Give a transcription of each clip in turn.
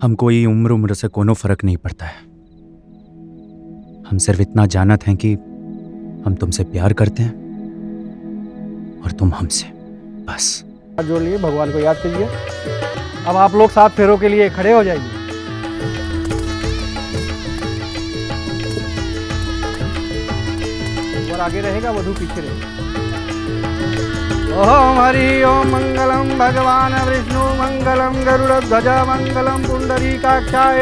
हमको ये उम्र उम्र से कोनो फर्क नहीं पड़ता है। हम सिर्फ इतना जानत हैं कि हम तुमसे प्यार करते हैं और तुम हमसे, बस। हाथ जोड़ लिए, भगवान को याद कीजिए। अब आप लोग 7 फेरों के लिए खड़े हो जाइए। और आगे रहेगा, वधू पीछे रहेगा। ओम हरि ओम मंगलम भगवान विष्णु मंगलम गरुड़ध्वज मंगलम पुंडरीकाक्षाय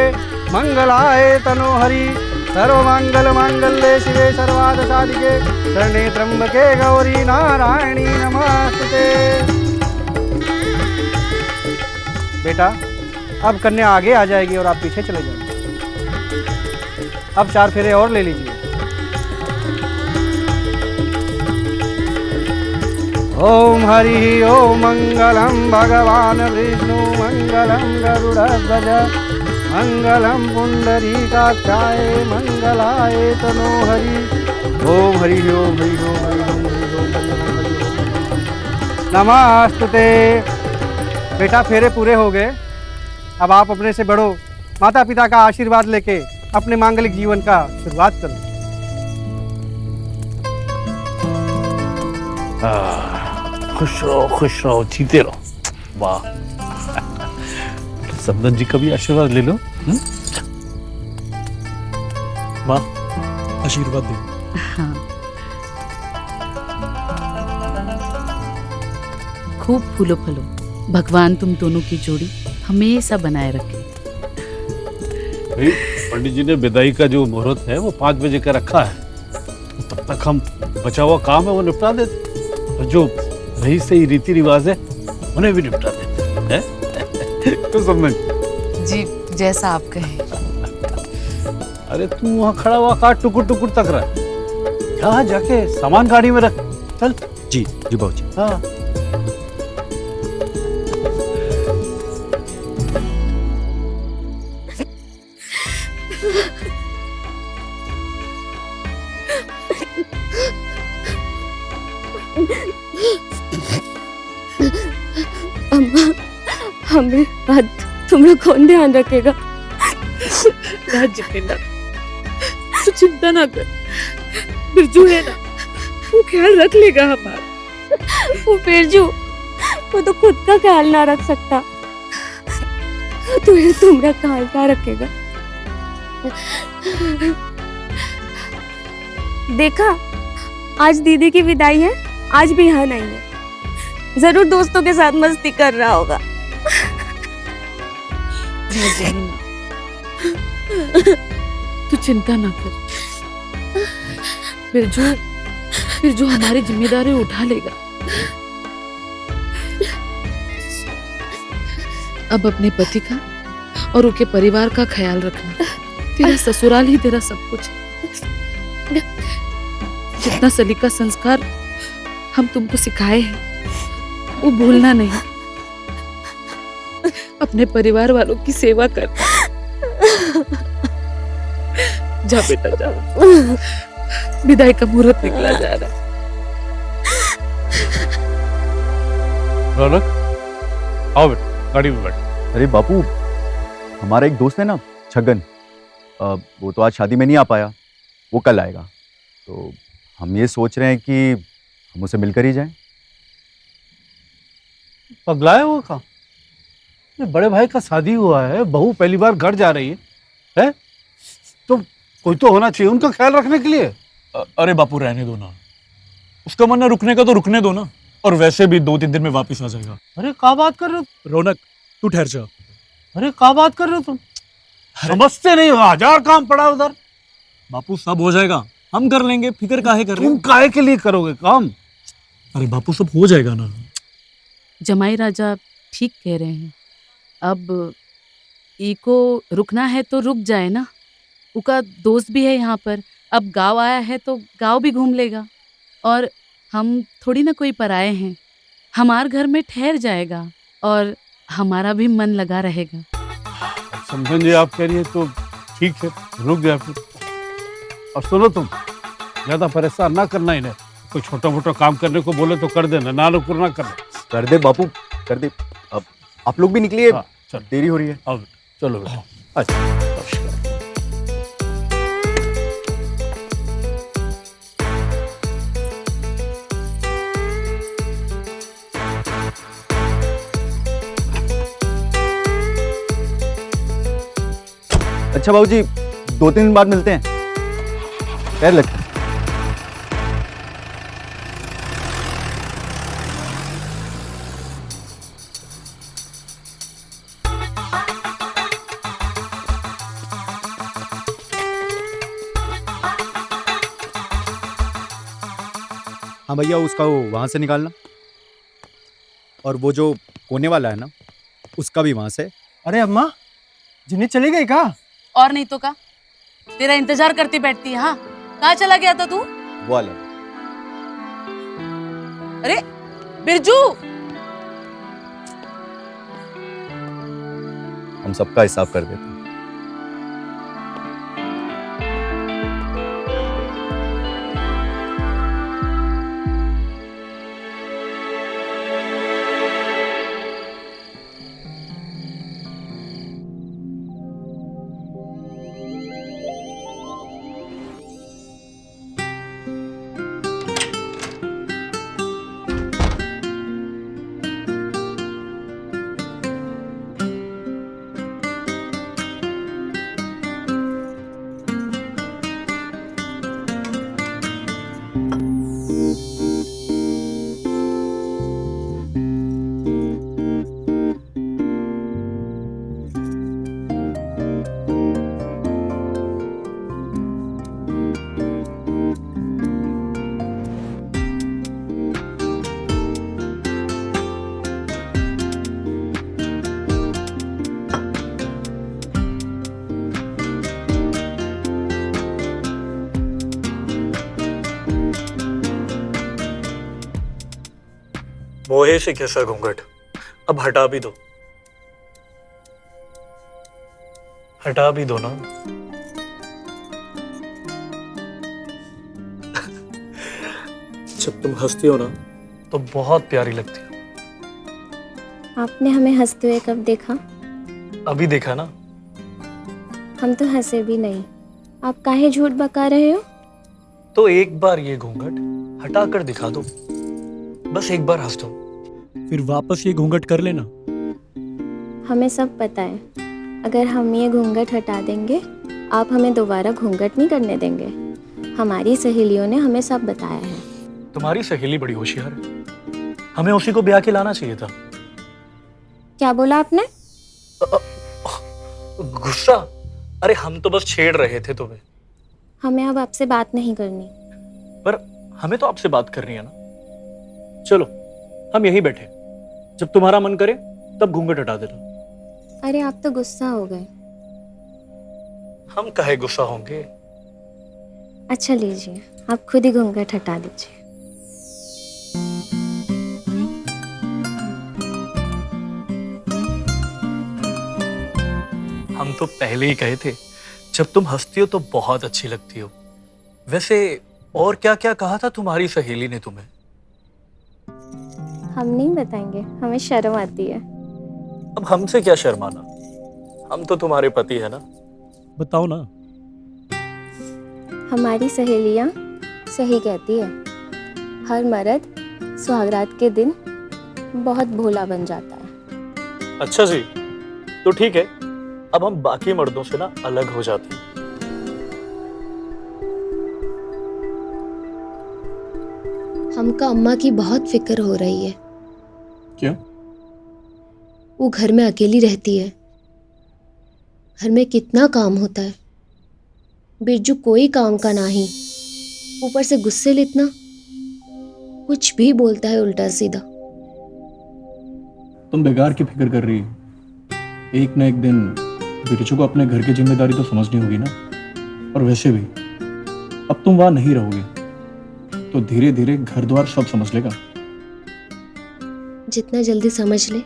मंगलाय तनोहरि सर्वमंगल मांगल्ये शिवे सर्वार्थ साधिके शरणे त्र्यंबके गौरी नारायणी नमस्ते। बेटा, अब कन्या आगे आ जाएगी और आप पीछे चले जाएंगे। अब 4 फेरे और ले लीजिए। ओम हरि ओम मंगलम भगवान विष्णु मंगलम गरुड़ध्वज मंगलम पुंडरीकाक्षाय मंगलाय तनोहरि। ओम हरि ओम हरि ओम हरि ओम हरि ओम हरि ओम नमस्ते। बेटा, फेरे पूरे हो गए। अब आप अपने से बड़ों माता पिता का आशीर्वाद लेके अपने मांगलिक जीवन का शुरुआत करो। खुश रहो, जीते रहो। वाह, समदन जी का भी आशीर्वाद ले लो। माँ, आशीर्वाद दे। हाँ। खूब फूलो फलो, भगवान तुम दोनों की जोड़ी हमेशा बनाए रखे। पंडित जी ने विदाई का जो मुहूर्त है वो 5 बजे का रखा है, तब तक हम बचा हुआ काम है वो निपटा देते, और जो रही सही रीति रिवाज है उन्हें भी निपटा देते हैं। तो समझ जी, जैसा आप कहें। अरे तू वहाँ खड़ा हुआ का टुकुर टुकुर तक रहा है, यहाँ जाके सामान गाड़ी में रख। चल। जी जी बाबूजी। हाँ। अम्मा, हमें आज तुम्हें कौन ध्यान रखेगा? जितेंद्र, तू चिंता ना कर, बिरजू है ना, वो ख्याल रख लेगा हमारा। वो बिरजू, वो तो खुद का ख्याल ना रख सकता, तो तुम्हारा ख्याल क्या रखेगा? देखा, आज दीदी की विदाई है, आज भी यहाँ नहीं है। जरूर दोस्तों के साथ मस्ती कर रहा होगा। तू चिंता ना कर, बिरजू हमारी जिम्मेदारी उठा लेगा। अब अपने पति का और उनके परिवार का ख्याल रखना। तेरा ससुराल ही तेरा सब कुछ है। जितना सलीका संस्कार हम तुमको सिखाए हैं वो भूलना नहीं। अपने परिवार वालों की सेवा करना। जा बेटा जा, विदाई का मुहूर्त निकला जा रहा है। रौनक, आओ बेटा, गाड़ी में बैठ। अरे बापू, हमारा एक दोस्त है ना, छगन, वो तो आज शादी में नहीं आ पाया, वो कल आएगा। तो हम ये सोच रहे हैं कि हम उसे मिलकर ही जाएं। पगलाए हुआ कहाँ? बड़े भाई का शादी हुआ है, बहू पहली बार घर जा रही है? तो कोई तो होना चाहिए उनका ख्याल रखने के लिए। अरे बापू, रहने दो ना, उसका मन है रुकने का तो रुकने दो ना, और वैसे भी 2-3 दिन में वापस आ जाएगा। अरे क्या बात कर रहे हो? रौनक, तू ठहर जा। अरे क्या बात कर रहे हो तुम? समझते नहीं हो, 1000 काम पड़ा उधर। बापू, सब हो जाएगा, हम कर लेंगे, फिक्र काहे कर रहे हो? तुम काहे के लिए करोगे काम? अरे बापू, सब हो जाएगा ना। जमाई राजा ठीक कह रहे हैं। अब इको रुकना है तो रुक जाए ना, उसका दोस्त भी है यहाँ पर। अब गांव आया है तो गांव भी घूम लेगा, और हम थोड़ी ना कोई पराए हैं। हमारे घर में ठहर जाएगा और हमारा भी मन लगा रहेगा। समझन जी आप कह रही है तो ठीक है, रुक जाए फिर। और सुनो, तुम ज्यादा परेशान ना करना इन्हें। कोई छोटा मोटा काम करने को बोले तो कर देना, ना नुकुर ना करना। कर दे बापू, कर दे। अब आप लोग भी निकलिए। हाँ, चल। देरी हो रही है। आओ। चलो बेटा अच्छा। अच्छा बाबूजी, 2-3 दिन बाद मिलते हैं। पैर लगते हैं। हाँ भैया, उसका वो वहाँ से निकालना, और वो जो कोने वाला है ना, उसका भी वहाँ से। अरे अम्मा, जिन्हें चली गई का? और नहीं तो का, तेरा इंतजार करती बैठती है। हाँ, कहाँ चला गया था तू? वो वाला। अरे बिरजू, हम सबका हिसाब कर देते हैं। मोहे से कैसा घूंघट, अब हटा भी दो, हटा भी दो ना। जब तुम हंसती हो ना तो बहुत प्यारी लगती हो। आपने हमें हंसते हुए कब देखा? अभी देखा ना। हम तो हंसे भी नहीं, आप काहे झूठ बका रहे हो? तो एक बार ये घूंघट हटा कर दिखा दो, बस एक बार हंस दो, फिर वापस ये घूंघट कर लेना। हमें सब पता है, अगर हम ये घूंघट हटा देंगे आप हमें दोबारा घूंघट नहीं करने देंगे। हमारी सहेलियों ने हमें सब बताया है। तुम्हारी सहेली बड़ी होशियार है, हमें उसी को ब्याह के लाना चाहिए था। क्या बोला आपने? गुस्सा? अरे हम तो बस छेड़ रहे थे तुम्हें। हमें अब आपसे बात नहीं करनी। पर हमें तो आपसे बात करनी है ना। चलो हम यहीं बैठे, जब तुम्हारा मन करे तब घूंघट हटा देना। अरे आप तो गुस्सा हो गए। हम काहे गुस्सा होंगे। अच्छा लीजिए, आप खुद ही घूंघट हटा दीजिए। हम तो पहले ही कहे थे, जब तुम हंसती हो तो बहुत अच्छी लगती हो। वैसे और क्या क्या कहा था तुम्हारी सहेली ने तुम्हें? हम नहीं बताएंगे, हमें शर्म आती है। अब हमसे क्या शर्माना, हम तो तुम्हारे पति है ना। बताओ ना। हमारी सहेलियां सही कहती है, हर मर्द सुहागरात के दिन बहुत भोला बन जाता है। अच्छा जी, तो ठीक है, अब हम बाकी मर्दों से ना अलग हो जाते हैं। हमका अम्मा की बहुत फिक्र हो रही है। क्यों? वो घर में अकेली रहती है, घर में कितना काम होता है, बिरजू कोई काम का नहीं, ऊपर से गुस्से इतना, कुछ भी बोलता है उल्टा सीधा। तुम बेकार की फिक्र कर रही हो। एक ना एक दिन बिरजू को अपने घर की जिम्मेदारी तो समझनी होगी ना। और वैसे भी अब तुम वहां नहीं रहोगे तो धीरे धीरे घर द्वार सब समझ लेगा। जितना जल्दी समझ ले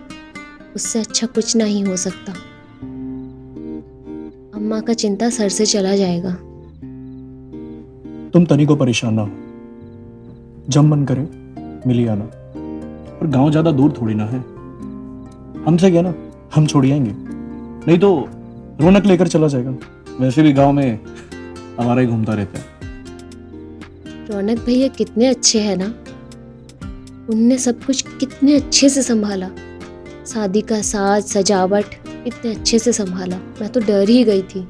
उससे अच्छा कुछ नहीं हो सकता। अम्मा का चिंता सर से चला जाएगा। तुम तनी को परेशान ना हो, जब मन करे मिली आना। और गांव ज्यादा दूर थोड़ी ना है, हमसे क्या ना, हम छोड़ आएंगे। नहीं तो रौनक लेकर चला जाएगा। वैसे भी गांव में हमारा ही घूमता रहता है। रौनक भैया कितने अच्छे हैं ना, उनने सब कुछ कितने अच्छे से संभाला। शादी का साज सजावट इतने अच्छे से संभाला, मैं तो डर ही गई थी,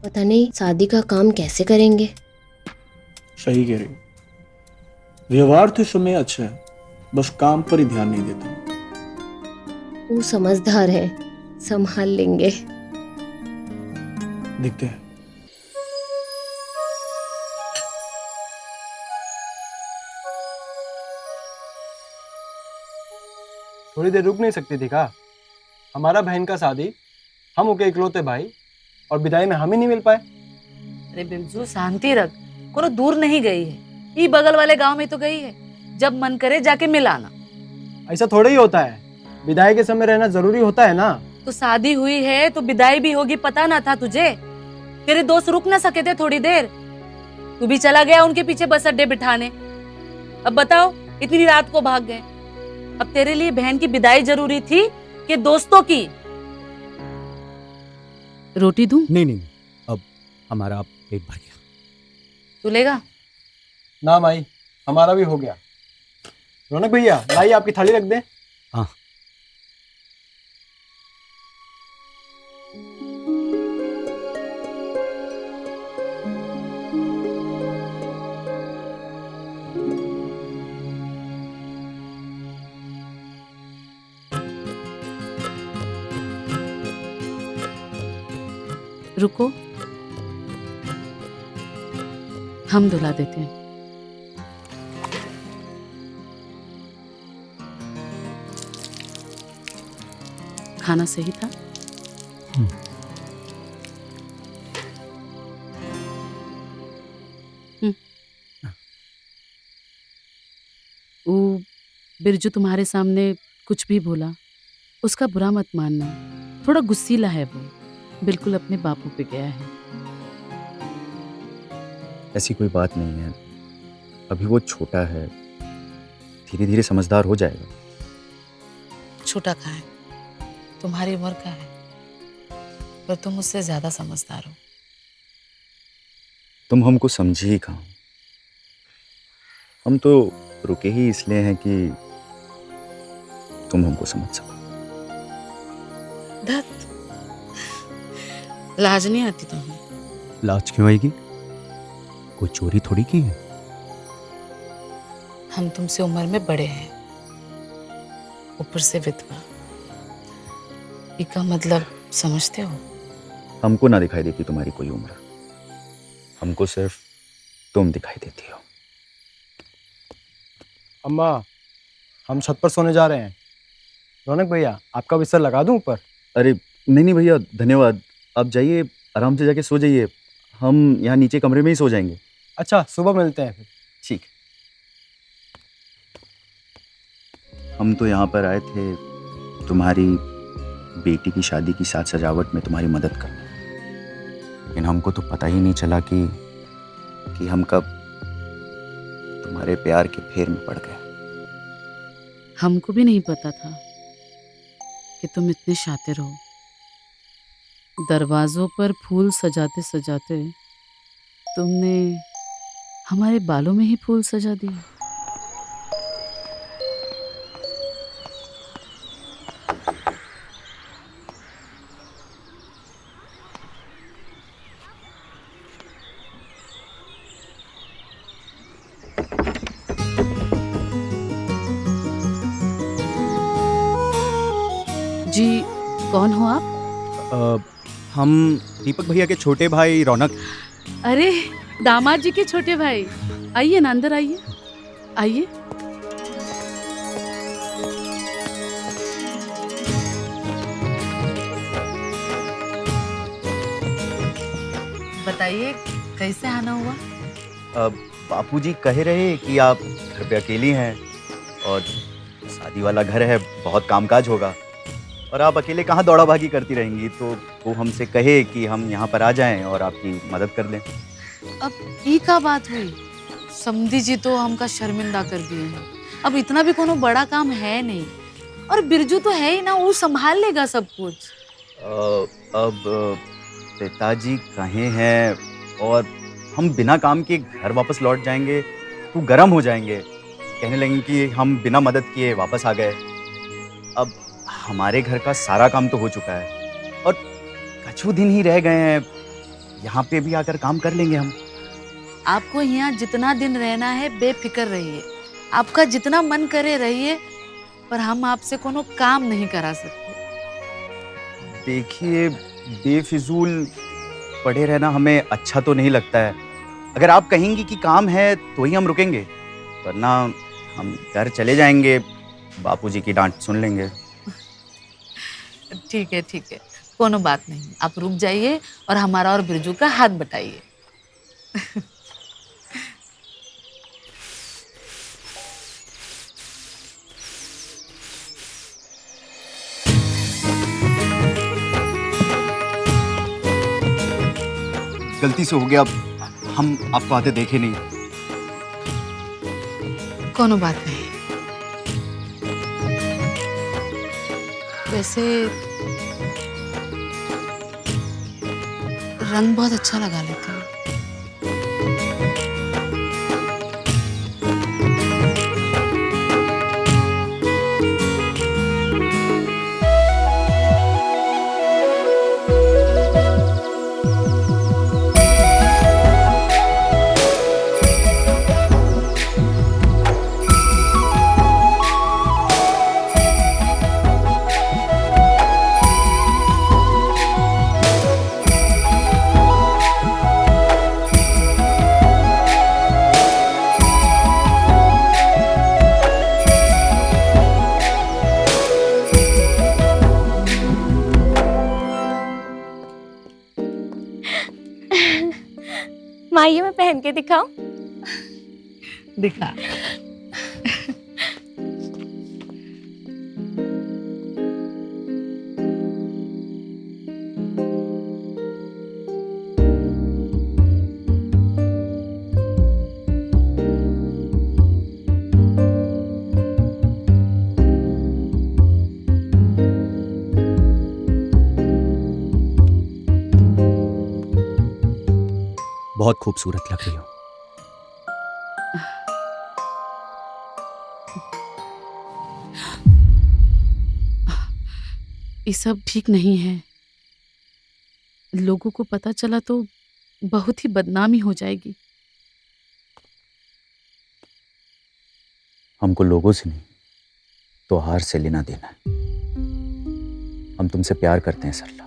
पता नहीं शादी का काम कैसे करेंगे। सही कह रही हो। व्यवहार तो समय अच्छा है, बस काम पर ही ध्यान नहीं देता। वो समझदार है, संभाल लेंगे। दिखते हैं। थोड़ी देर रुक नहीं सकती थी का? हमारा बहन का शादी, हम उनके इकलौते भाई, और विदाई में हम ही नहीं मिल पाए। अरे बिरजू शांति रख, कोनो दूर नहीं गई है, ये बगल वाले गांव में तो गई है। जब मन करे जाके मिलाना। ऐसा थोड़ा ही होता है, विदाई के समय रहना जरूरी होता है ना। तो शादी हुई है तो विदाई भी होगी, पता ना था तुझे? तेरे दोस्त रुक ना सके थे थोड़ी देर, तू भी चला गया उनके पीछे बस अड्डे बिठाने। अब बताओ, इतनी रात को भाग गए। अब तेरे लिए बहन की विदाई जरूरी थी कि दोस्तों की? रोटी दूं? नहीं नहीं, अब हमारा पेट भर गया। तू लेगा? ना माई, हमारा भी हो गया। रौनक भैया, लाइए आपकी थाली रख दे। हाँ। रुको, हम धुला देते हैं। खाना सही था? वो बिरजू तुम्हारे सामने कुछ भी बोला, उसका बुरा मत मानना। थोड़ा गुस्सीला है वो, बिल्कुल अपने बापू पे गया है। ऐसी कोई बात नहीं है, अभी वो छोटा है, धीरे धीरे समझदार हो जाएगा। छोटा कहाँ है, तुम्हारी उम्र का है, पर तुम मुझसे ज्यादा समझदार हो। तुम हमको समझी ही कहाँ। हम तो रुके ही इसलिए हैं कि तुम हमको समझ सको। धत, लाज नहीं आती तुम्हें? लाज क्यों आएगी? कोई चोरी थोड़ी की है। हम तुमसे उम्र में बड़े हैं, ऊपर से विधवा, इसका मतलब समझते हो? हमको ना दिखाई देती तुम्हारी कोई उम्र, हमको सिर्फ तुम दिखाई देती हो। अम्मा, हम छत पर सोने जा रहे हैं। रौनक भैया, आपका बिस्तर लगा दूं ऊपर? अरे नहीं नहीं भैया, धन्यवाद। आप जाइए, आराम से जाके सो जाइए, हम यहाँ नीचे कमरे में ही सो जाएंगे। अच्छा, सुबह मिलते हैं फिर। ठीक। हम तो यहाँ पर आए थे तुम्हारी बेटी की शादी की साज सजावट में तुम्हारी मदद करने, लेकिन हमको तो पता ही नहीं चला कि हम कब तुम्हारे प्यार के फेर में पड़ गए। हमको भी नहीं पता था कि तुम इतने शातिर हो। दरवाजों पर फूल सजाते सजाते तुमने हमारे बालों में ही फूल सजा दिए। जी, कौन हो आप? हम दीपक भैया के छोटे भाई रौनक। अरे, दामाद जी के छोटे भाई, आइए ना, अंदर आइए, आइए। बताइए, कैसे आना हुआ? बापूजी कह रहे कि आप घर पे अकेली हैं और शादी वाला घर है, बहुत कामकाज होगा और आप अकेले कहाँ दौड़ा भागी करती रहेंगी, तो वो हमसे कहे कि हम यहाँ पर आ जाएं और आपकी मदद कर दें। अब ई का बात हुई, समधी जी तो हमका शर्मिंदा कर दिए हैं। अब इतना भी कोनो बड़ा काम है नहीं, और बिरजू तो है ही ना, वो संभाल लेगा सब कुछ। अब पिताजी कहीं हैं और हम बिना काम के घर वापस लौट जाएंगे तो गर्म हो जाएंगे, कहने लगेंगे कि हम बिना मदद किए वापस आ गए। अब हमारे घर का सारा काम तो हो चुका है और कुछ दिन ही रह गए हैं, यहाँ पे भी आकर काम कर लेंगे हम। आपको यहाँ जितना दिन रहना है बेफिक्र रहिए, आपका जितना मन करे रहिए, पर हम आपसे कोनो काम नहीं करा सकते। देखिए, बेफिजूल पड़े रहना हमें अच्छा तो नहीं लगता है। अगर आप कहेंगी कि काम है तो ही हम रुकेंगे, वरना हम घर चले जाएंगे, बापूजी की डांट सुन लेंगे। ठीक है, कोनो बात नहीं, आप रुक जाइए और हमारा और बिरजू का हाथ बटाइए। गलती से हो गया, हम आपको आते देखे नहीं। कोनो बात नहीं। वैसे रंग बहुत अच्छा लगा लेते हैं। माँ, मैं पहन के दिखाऊं? दिखा। बहुत खूबसूरत लग रही हो। ये सब ठीक नहीं है। लोगों को पता चला तो बहुत ही बदनामी हो जाएगी। हमको लोगों से नहीं, त्योहार से लेना देना है। हम तुमसे प्यार करते हैं सरला।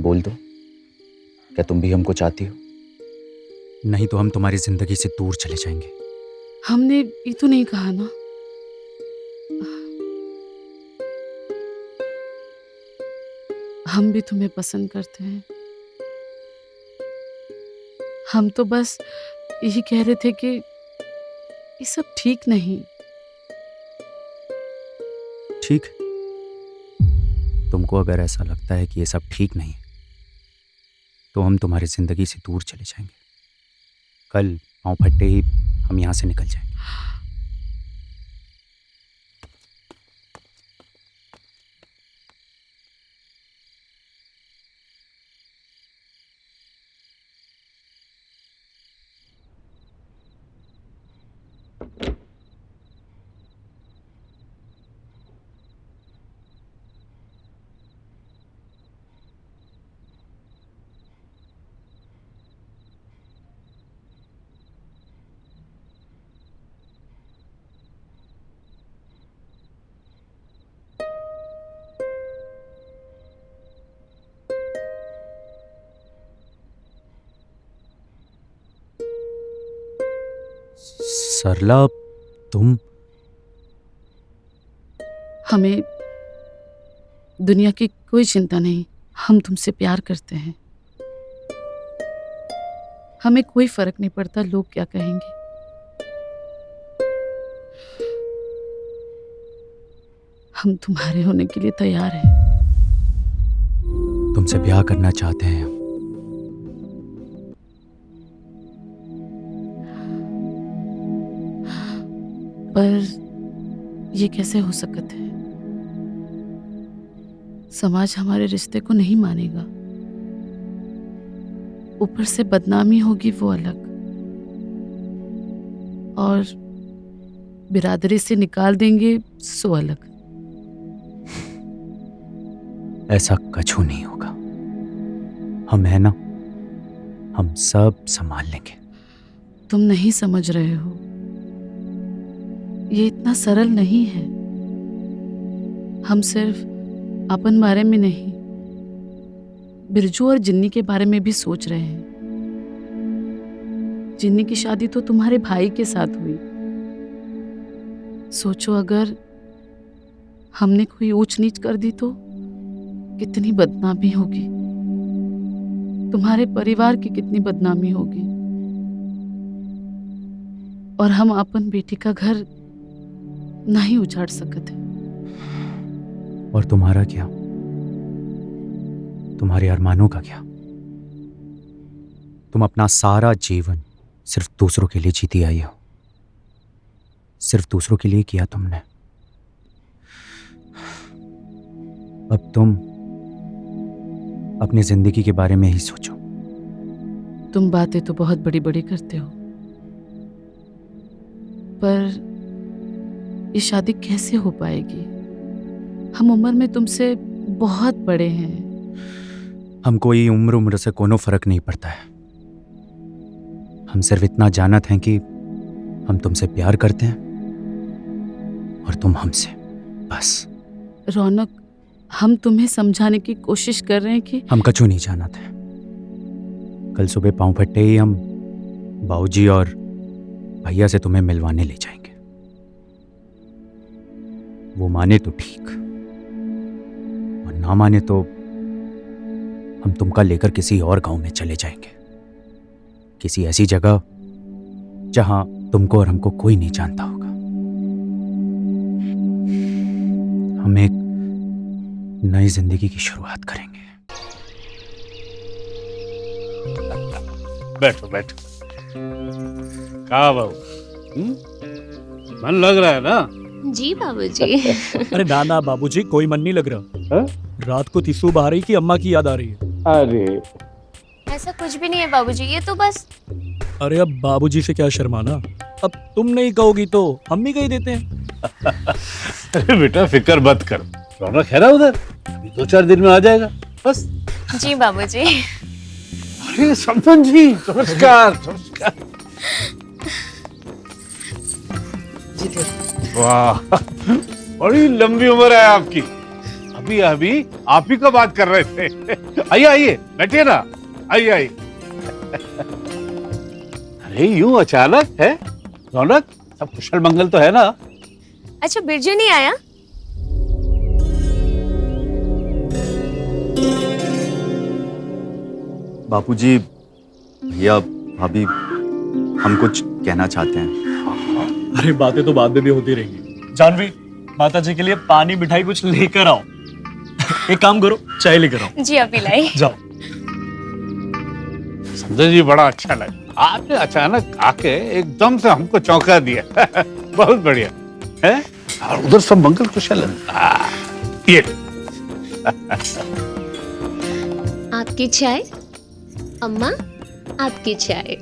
बोल दो, क्या तुम भी हमको चाहती हो? नहीं तो हम तुम्हारी जिंदगी से दूर चले जाएंगे। हमने ये तो नहीं कहा ना। हम भी तुम्हें पसंद करते हैं। हम तो बस यही कह रहे थे कि ये सब ठीक नहीं। ठीक, तुमको अगर ऐसा लगता है कि ये सब ठीक नहीं है तो हम तुम्हारी जिंदगी से दूर चले जाएंगे। कल पाँव फटते ही हम यहाँ से निकल जाएंगे। सरला, तुम? हमें दुनिया की कोई चिंता नहीं। हम तुमसे प्यार करते हैं। हमें कोई फर्क नहीं पड़ता लोग क्या कहेंगे। हम तुम्हारे होने के लिए तैयार हैं। तुमसे ब्याह करना चाहते हैं हम। पर ये कैसे हो सकता है? समाज हमारे रिश्ते को नहीं मानेगा। ऊपर से बदनामी होगी वो अलग, और बिरादरी से निकाल देंगे सो अलग। ऐसा कछु नहीं होगा। हम है ना, हम सब संभाल लेंगे। तुम नहीं समझ रहे हो, ये इतना सरल नहीं है। हम सिर्फ अपन बारे में नहीं, बिरजू और जिन्नी के बारे में भी सोच रहे हैं। जिन्नी की शादी तो तुम्हारे भाई के साथ हुई। सोचो अगर हमने कोई ऊंच नीच कर दी तो कितनी बदनामी होगी, तुम्हारे परिवार की कितनी बदनामी होगी। और हम अपन बेटी का घर नहीं उजाड़ सकते। और तुम्हारा क्या, तुम्हारे अरमानों का क्या? तुम अपना सारा जीवन सिर्फ दूसरों के लिए जीती आई हो, सिर्फ दूसरों के लिए किया तुमने। अब तुम अपनी जिंदगी के बारे में ही सोचो। तुम बातें तो बहुत बड़ी बड़ी करते हो, पर ये शादी कैसे हो पाएगी? हम उम्र में तुमसे बहुत बड़े हैं। हमको ये उम्र से कोनो फर्क नहीं पड़ता है। हम सिर्फ इतना जानत हैं कि हम तुमसे प्यार करते हैं और तुम हमसे, बस। रौनक, हम तुम्हें समझाने की कोशिश कर रहे हैं कि हम कछु नहीं जानते हैं। कल सुबह पाँव फटते ही हम बाबूजी और भैया से तुम्हें मिलवाने ले जाएंगे। वो माने तो ठीक, और ना माने तो हम तुमका लेकर किसी और गांव में चले जाएंगे, किसी ऐसी जगह जहां तुमको और हमको कोई नहीं जानता होगा। हम एक नई जिंदगी की शुरुआत करेंगे। बैठो बैठो। कहा बाबू, मन लग रहा है ना? जी बाबूजी। अरे ना ना बाबूजी, कोई मन नहीं लग रहा। हाँ? रात को तिस्सू बहा रही कि अम्मा की याद आ रही है। अरे ऐसा कुछ भी नहीं है बाबूजी, ये तो बस। अरे अब बाबूजी से क्या शर्माना, अब तुम नहीं कहोगी तो हम भी कह देते हैं। अरे बेटा फिक्र मत कर, रौनक है ना उधर, अभी 2-4 दिन में आ जाएगा बस। जी बाबूजी। अरे समझन जी, नमस्कार नमस्कार। वाह, बड़ी लंबी उम्र है आपकी। अभी अभी आप ही का बात कर रहे थे। आइए आइए, बैठिए ना, आइए आइए। अरे यूं अचानक है रौनक, सब कुशल मंगल तो है ना? अच्छा बिरजू नहीं आया? बापूजी, भैया, भाभी, हम कुछ कहना चाहते हैं। अरे बातें तो बाद में भी होती रहेंगी। जानवी, माता जी के लिए पानी मिठाई कुछ लेकर आओ। एक काम करो, चाय लेकर आओ। जी अभी लाई। जाओ। समझन जी, बड़ा अच्छा लगा, आपने अचानक आके एकदम से हमको चौंका दिया। बहुत बढ़िया है। और उधर सब मंगल कुशल है। ये आपकी चाय अम्मा, आपकी चाय।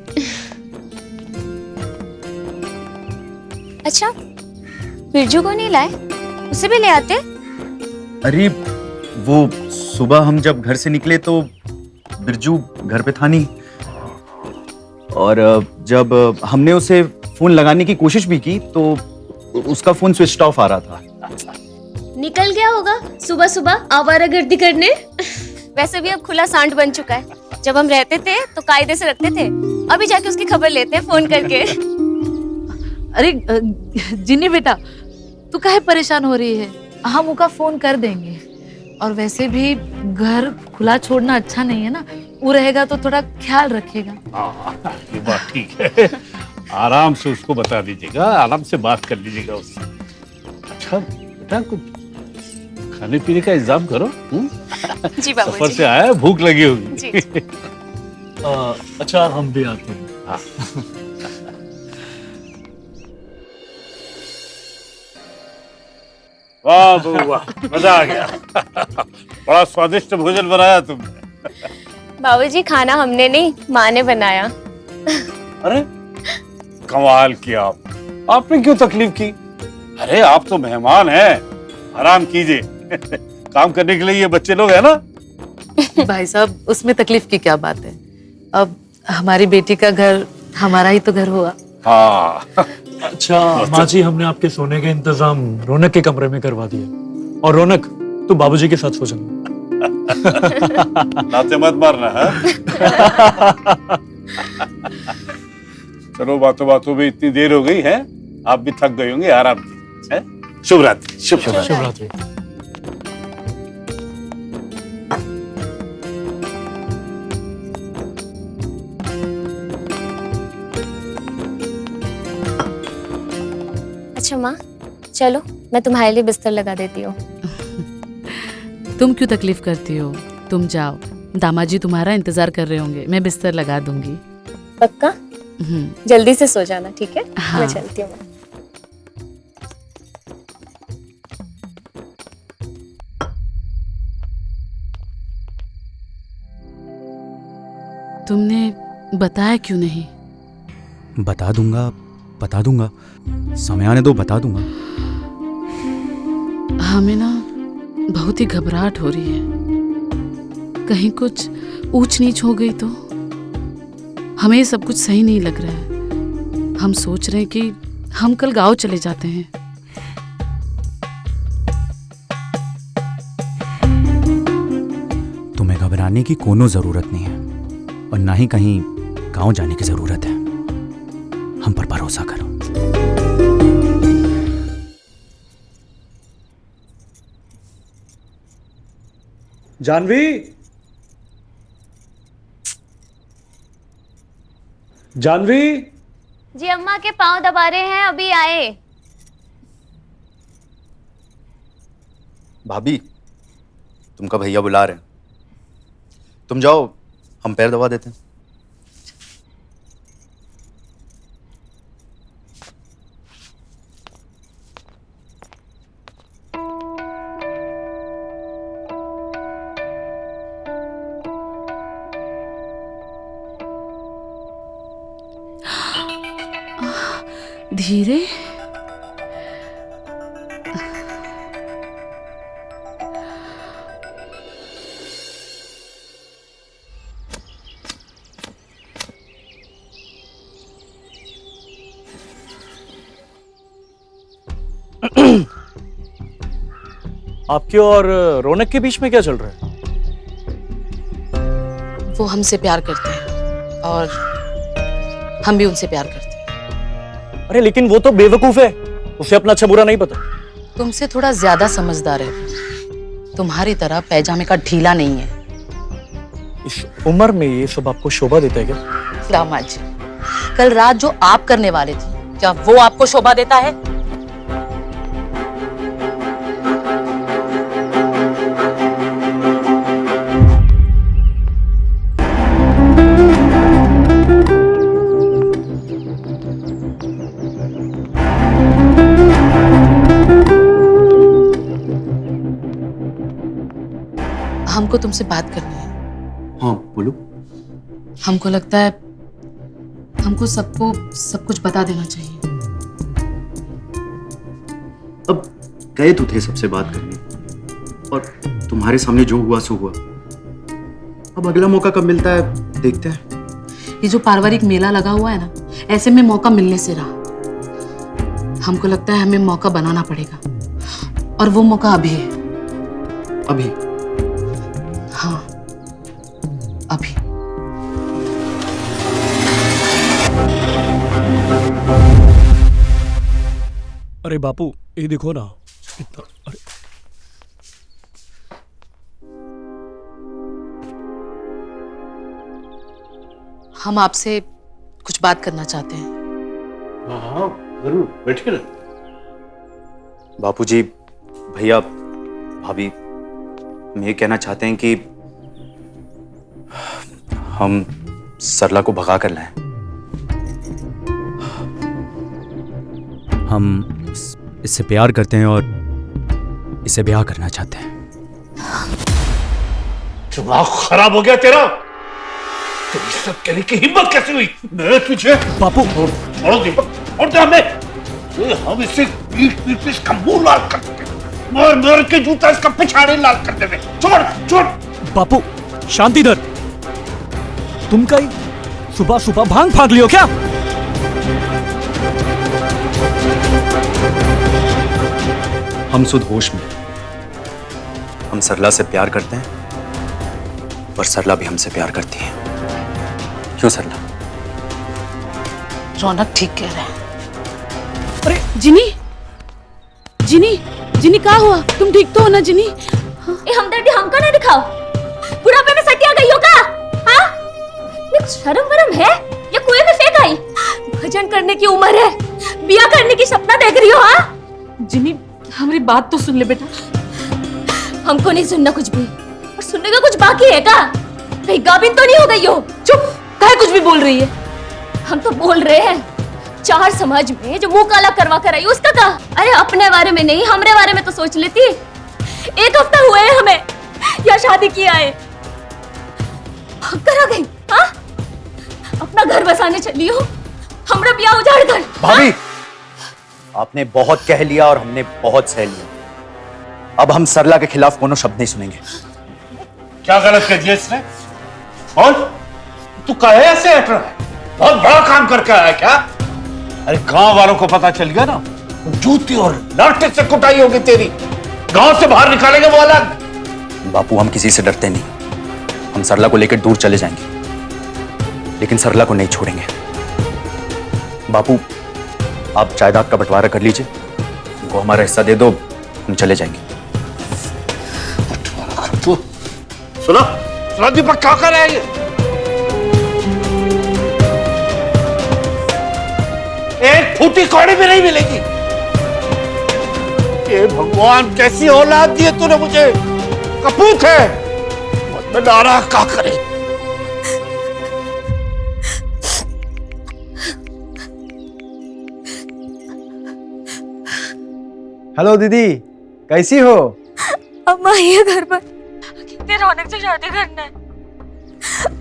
अच्छा बिरजू को नहीं लाए? उसे भी ले आते। अरे वो सुबह हम जब घर से निकले तो बिरजू घर पे था नहीं, और जब हमने उसे फोन लगाने की कोशिश भी की तो उसका फोन स्विच ऑफ आ रहा था। निकल गया होगा सुबह सुबह आवारागर्दी करने। वैसे भी अब खुला सांड बन चुका है। जब हम रहते थे तो कायदे से रखते थे, अभी जाके उसकी खबर लेते हैं फोन करके। अरे जिन्नी बेटा, तू काहे परेशान हो रही है? हम उनका फोन कर देंगे। और वैसे भी घर खुला छोड़ना अच्छा नहीं है ना, वो रहेगा तो थोड़ा ख्याल रखेगा। हाँ, ये बात ठीक है। आराम से उसको बता दीजिएगा, आराम से बात कर लीजिएगा उससे। अच्छा बेटा, कुछ खाने पीने का इंतजाम करो। जी सफर बाबूजी। से आया, भूख लगी होगी। जी। अच्छा हम भी आते हैं। हाँ। वाह बहू वाह, मजा आ गया। बड़ा स्वादिष्ट भोजन बनाया तुमने। बाबूजी खाना हमने नहीं, माँ ने बनाया। अरे कमाल किया आपने क्यों तकलीफ की? अरे आप तो मेहमान हैं, आराम कीजिए। काम करने के लिए ये बच्चे लोग हैं ना। भाई साहब, उसमें तकलीफ की क्या बात है? अब हमारी बेटी का घर हमारा ही तो घर हुआ। हाँ अच्छा माँ जी, हमने आपके सोने का इंतजाम रौनक के कमरे में करवा दिया। और रौनक, तू बाबूजी के साथ सो जाना। लाते मत मारना है। चलो बातों बातों में इतनी देर हो गई है, आप भी थक गए होंगे, आराम कीजिए। शुभ रात्रि। शुभ रात्रि। अच्छा माँ, चलो मैं तुम्हारे लिए बिस्तर लगा देती हूँ। तुम क्यों तकलीफ करती हो? तुम जाओ, दामाजी तुम्हारा इंतजार कर रहे होंगे, मैं बिस्तर लगा दूंगी। पक्का? जल्दी से सो जाना, ठीक है? हाँ। मैं चलती हूँ। तुमने बताया क्यों नहीं? बता दूंगा, समय आने दो, बता दूंगा। हमें ना बहुत ही घबराहट हो रही है, कहीं कुछ ऊंच नीच हो गई तो। हमें ये सब कुछ सही नहीं लग रहा है। हम सोच रहे हैं कि हम कल गांव चले जाते हैं। तुम्हें घबराने की कोनो जरूरत नहीं है, और ना ही कहीं गांव जाने की जरूरत है। हम पर भरोसा करो। जानवी, जानवी। जी अम्मा के पाँव दबा रहे हैं, अभी आए। भाभी, तुमका भैया बुला रहे हैं, तुम जाओ, हम पैर दबा देते हैं। धीरे। आपके और रौनक के बीच में क्या चल रहा है? वो हमसे प्यार करते हैं और हम भी उनसे प्यार करते हैं। अरे लेकिन वो तो बेवकूफ है, उसे अपना अच्छा बुरा नहीं पता। तुमसे थोड़ा ज्यादा समझदार है, तुम्हारी तरह पैजामे का ढीला नहीं है। इस उम्र में ये सब आपको शोभा देता है क्या? दामाद जी, कल रात जो आप करने वाले थे, क्या वो आपको शोभा देता है? हमको तुमसे बात करनी है। हाँ बोलो। हमको लगता है हमको सबको सब कुछ बता देना चाहिए। अब गए तो थे सबसे बात करने, और तुम्हारे सामने जो हुआ सो हुआ। अब अगला मौका कब मिलता है देखते हैं। ये जो पारिवारिक मेला लगा हुआ है ना, ऐसे में मौका मिलने से रहा। हमको लगता है हमें मौका बनाना पड़ेगा, और वो मौका अभी है। अभी? हाँ, अभी। अरे बापू, ये देखो ना, इतना। अरे हम आपसे कुछ बात करना चाहते हैं। हाँ जरूर, बैठिए ना। बापूजी, भैया, भाभी, हम ये कहना चाहते हैं कि हम सरला को भगा कर लाएं। हम इससे प्यार करते हैं और इसे ब्याह करना चाहते हैं। दिमाग खराब हो गया तेरा? तेरी सब कहने की हिम्मत कैसे हुई? मैं तुझे बापू छोड़ दीपक, छोड़ दे हमें। ये हम इसे पीट पीट इसका मुंह लाल कर देंगे, मार मार के जूता इसका पिछाड़े लाल कर देंगे। छोड़ छोड़। बापू शांति धर। तुम कहीं सुबह सुबह भांग फाग लियो क्या? हम सुध होश में। हम सरला से प्यार करते हैं और सरला भी हमसे प्यार करती है। क्यों सरला? रौनक ठीक कह रहे हैं। अरे जिनी, जिनी, जिनी क्या हुआ? तुम ठीक तो हो ना जिनी? ए हमदर्दी हमको ना दिखाओ, बुढ़ापे में सटिया गई हो का? हाँ? ये शर्म वरम है या कुएं में फेंक आई? भजन करने की उम्र है, बिया करने की सपना देख रही हो? हाँ जिनी हमारी बात तो सुन ले बेटा। हमको नहीं सुनना कुछ भी, और सुनने का कुछ बाकी है का? कहीं गाभिन तो नहीं हो गई हो? चुप, काहे कुछ भी बोल रही है? हम तो बोल रहे हैं, चार समाज में जो मुंह काला करवा कर आई उसका का? अरे अपने बारे में नहीं, हमरे बारे में तो सोच लेती। एक हफ्ता हुआ है हमें या शादी किया है, करा गई। हाँ अपना घर बसाने चली हो, हमरा ब्याह उजाड़ कर। भाभी, आपने बहुत कह लिया और हमने बहुत सह लिया। अब हम सरला के खिलाफ कोनो शब्द नहीं सुनेंगे। क्या गलत कह दिया इसने? बोल, तू काहे ऐसे हट रहा है? बहुत बड़ा काम करके आया क्या? अरे गांव वालों को पता चल गया ना, तो जूती और लाठे से कुटाई होगी तेरी। गांव से बाहर निकालेंगे वो अलग। बापू, हम किसी से डरते नहीं। हम सरला को लेकर दूर चले जाएंगे, लेकिन सरला को नहीं छोड़ेंगे। बापू, आप जायदाद का बंटवारा कर लीजिए, उनको हमारा हिस्सा दे दो, हम चले जाएंगे। तू सुना, सुना दीपक क्या कर रहा है ये? एक फूटी कौड़ी भी नहीं मिलेगी। ये भगवान, कैसी औलाद दी है तूने मुझे? कपूत है, मत में नारा क्या करे। हेलो दीदी, कैसी हो? अम्मा ये घर पर कितने रौनक से शादी करना है।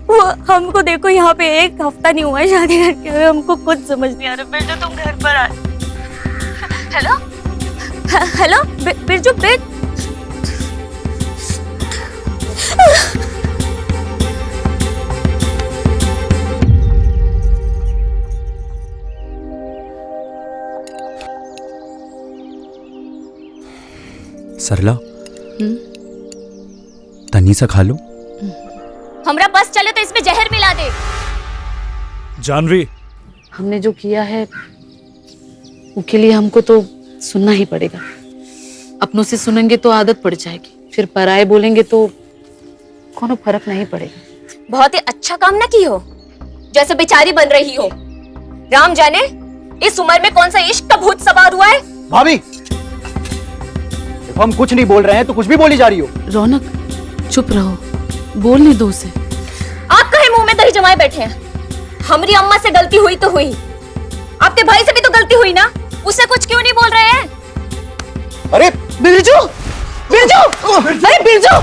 वो हमको देखो, यहाँ पे एक हफ्ता नहीं हुआ है शादी करके हुए, हमको कुछ समझ नहीं आ रहा। बिरजू तुम घर पर आ। हेलो हेलो बिरजू, सरला, तनी सा खा लो। हमरा बस चले तो इसमें जहर मिला दे। जानवी, हमने जो किया है उसके लिए हमको तो सुनना ही पड़ेगा। अपनों से सुनेंगे तो आदत पड़ जाएगी, फिर पराए बोलेंगे तो कोनो फर्क नहीं पड़ेगा। बहुत ही अच्छा काम ना की हो, जैसे बेचारी बन रही हो। राम जाने इस उम्र में कौन सा इश्क का भूत सवार हुआ है। भाभी, देखो हम कुछ नहीं बोल रहे हैं तो कुछ भी बोली जा रही हो। रौनक चुप रहो, बोलने दो उसे। आप कहे मुंह में दही जमाए बैठे हैं। हमारी अम्मा से गलती हुई तो हुई, आपके भाई से भी तो गलती हुई ना, उससे कुछ क्यों नहीं बोल रहे हैं? अरे बिरजू, बिरजू, अरे बिरजू,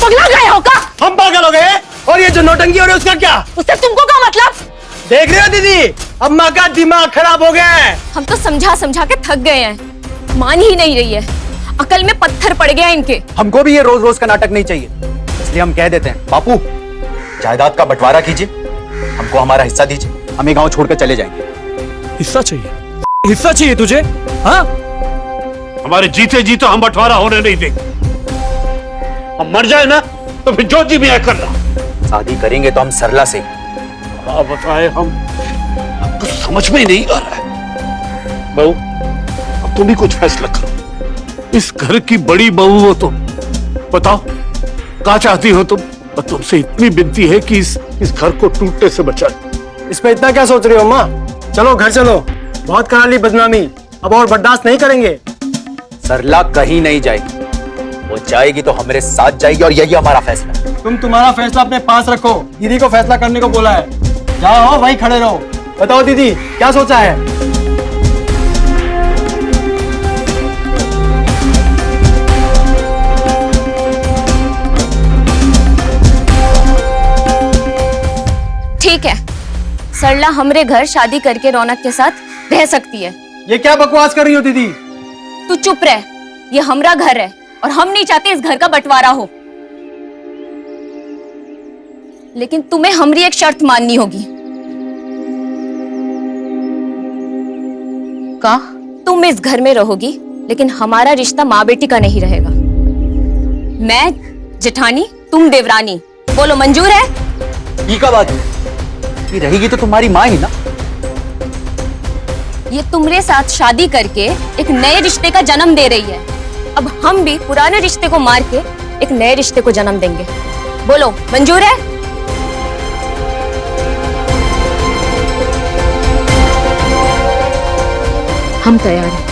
पगला गए हो का? हम पागल हो गए? और ये जो नौटंकी हो रही है उसका क्या? उससे तुमको क्या मतलब? देख रहे हो दीदी, अम्मा का दिमाग खराब हो गया है। हम तो समझा समझा के थक गए हैं, मान ही नहीं रही है। अकल में पत्थर पड़ गया इनके। हमको भी ये रोज रोज का नाटक नहीं चाहिए, इसलिए हम कह देते हैं, बापू जायदाद का बंटवारा कीजिए, हमको हमारा हिस्सा दीजिए, हम ये गांव छोड़कर चले जाएंगे। हिस्सा चाहिए? हिस्सा चाहिए तुझे? हाँ, हमारे जीते जी तो हम बंटवारा होने नहीं देंगे। हम मर जाए ना तो फिर जो जी भी है करना। शादी करेंगे तो हम सरला से। क्या बताए हम, अब कुछ समझ में ही नहीं आ रहा है। बहू, अब तुम ही कुछ फैसला करो। इस घर की बड़ी बहू हो तुम, बताओ क्या चाहती हो तुम? और तुमसे इतनी विनती है कि इस घर को टूटने से बचाओ। इस पे इतना क्या सोच रही हो अम्मा? चलो घर चलो, बहुत करा ली बदनामी, अब और बर्दाश्त नहीं करेंगे। सरला कहीं नहीं जाएगी, वो जाएगी तो हमारे साथ जाएगी और यही हमारा फैसला है। तुम तुम्हारा फैसला अपने पास रखो, दीदी को फैसला करने को बोला है। जहाँ हो वहीं खड़े रहो। बताओ दीदी, क्या सोचा है? सरला हमरे घर शादी करके रौनक के साथ रह सकती है। ये क्या बकवास कर रही हो दीदी? तू चुप रह, ये हमरा घर है और हम नहीं चाहते इस घर का बंटवारा हो। लेकिन तुम्हें हमारी एक शर्त माननी होगी। का? तुम इस घर में रहोगी, लेकिन हमारा रिश्ता माँ बेटी का नहीं रहेगा। मैं जेठानी, तुम देवरानी। बोलो मंजूर है? ये का बात है? ये रहेगी तो तुम्हारी माँ ही ना। ये तुम्हारे साथ शादी करके एक नए रिश्ते का जन्म दे रही है। अब हम भी पुराने रिश्ते को मार के एक नए रिश्ते को जन्म देंगे। बोलो मंजूर है? हम तैयार हैं।